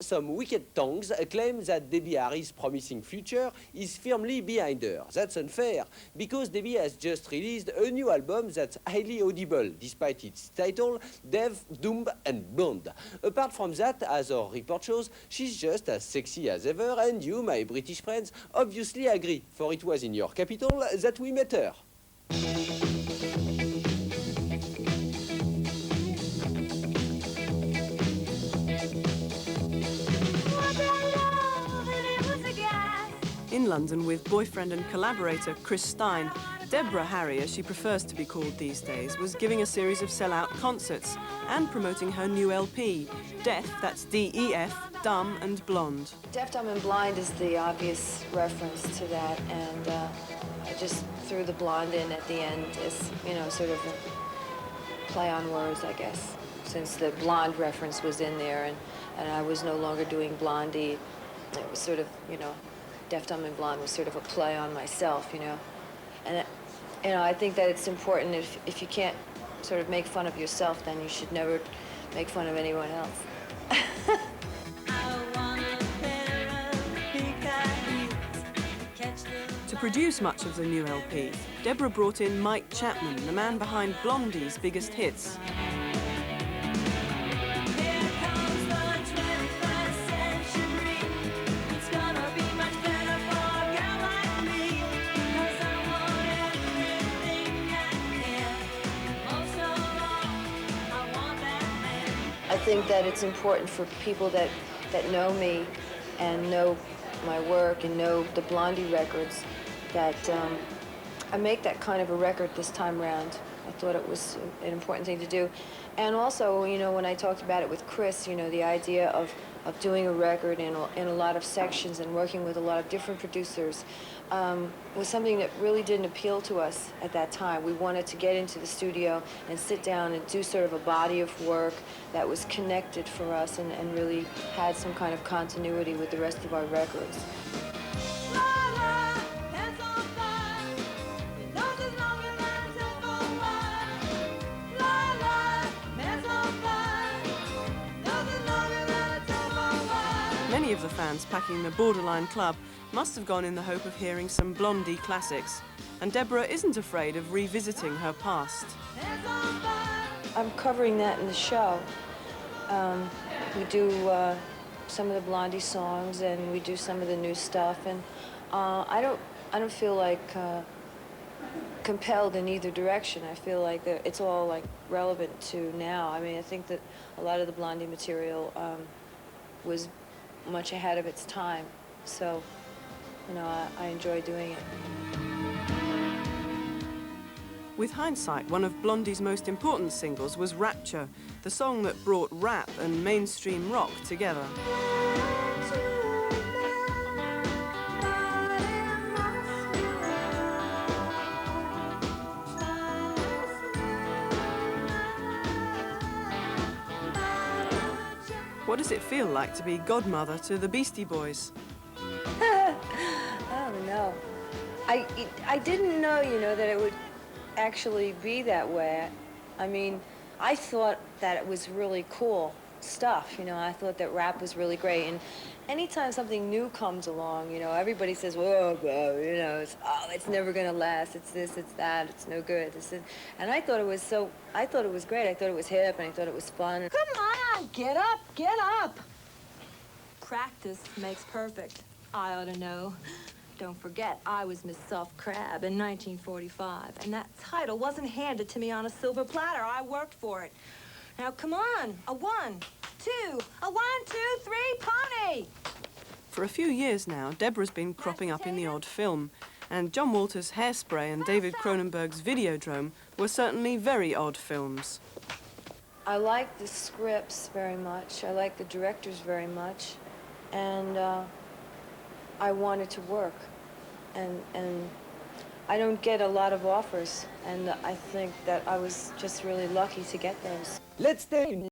Some wicked tongues claim that Debbie Harry's promising future is firmly behind her. That's unfair, because Debbie has just released a new album that's highly audible, despite its title, Deaf, Dumb and Blonde. Apart from that, as our report shows, she's just as sexy as ever, and you, my British friends, obviously agree, for it was in your capital that we met her. In London with boyfriend and collaborator Chris Stein, Deborah Harry, as she prefers to be called these days, was giving a series of sell-out concerts and promoting her new LP, Deaf, that's D-E-F, Dumb and Blonde. Deaf, Dumb and Blind is the obvious reference to that, and I just threw the blonde in at the end as, you know, sort of a play on words, I guess, since the blonde reference was in there and I was no longer doing Blondie. It was sort of, you know, Deaf, Dumb and Blonde was sort of a play on myself, you know. And, you know, I think that it's important if you can't sort of make fun of yourself, then you should never make fun of anyone else. To produce much of the new LP, Deborah brought in Mike Chapman, the man behind Blondie's biggest hits. I think that it's important for people that know me and know my work and know the Blondie records that I make that kind of a record this time around. I thought it was an important thing to do. And also, you know, when I talked about it with Chris, you know, the idea of doing a record in a lot of sections and working with a lot of different producers was something that really didn't appeal to us at that time. We wanted to get into the studio and sit down and do sort of a body of work that was connected for us and really had some kind of continuity with the rest of our records. Many of the fans packing the Borderline Club must have gone in the hope of hearing some Blondie classics, and Deborah isn't afraid of revisiting her past. I'm covering that in the show. We do some of the Blondie songs, and we do some of the new stuff, and I don't feel like compelled in either direction. I feel like it's all like relevant to now. I mean, I think that a lot of the Blondie material was much ahead of its time, so you know, I enjoy doing it. With hindsight, one of Blondie's most important singles was Rapture, the song that brought rap and mainstream rock together. What does it feel like to be godmother to the Beastie Boys? I don't know. I didn't know, you know, that it would actually be that way. I mean, I thought that it was really cool stuff, you know. I thought that rap was really great. And anytime something new comes along, you know, everybody says, whoa, whoa, you know, it's never gonna last. It's this, it's that, it's no good. And I thought it was great. I thought it was hip, and I thought it was fun. Come on, get up, get up. Practice makes perfect. I ought to know. Don't forget, I was Miss Soft Crab in 1945, and that title wasn't handed to me on a silver platter. I worked for it. Now, come on, a 1, 2, a 1, 2, 3, pony! For a few years now, Deborah's been cropping up in the odd film, and John Walter's Hairspray and David Cronenberg's Videodrome were certainly very odd films. I like the scripts very much. I like the directors very much, and I wanted to work, and I don't get a lot of offers, and I think that I was just really lucky to get those. Let's take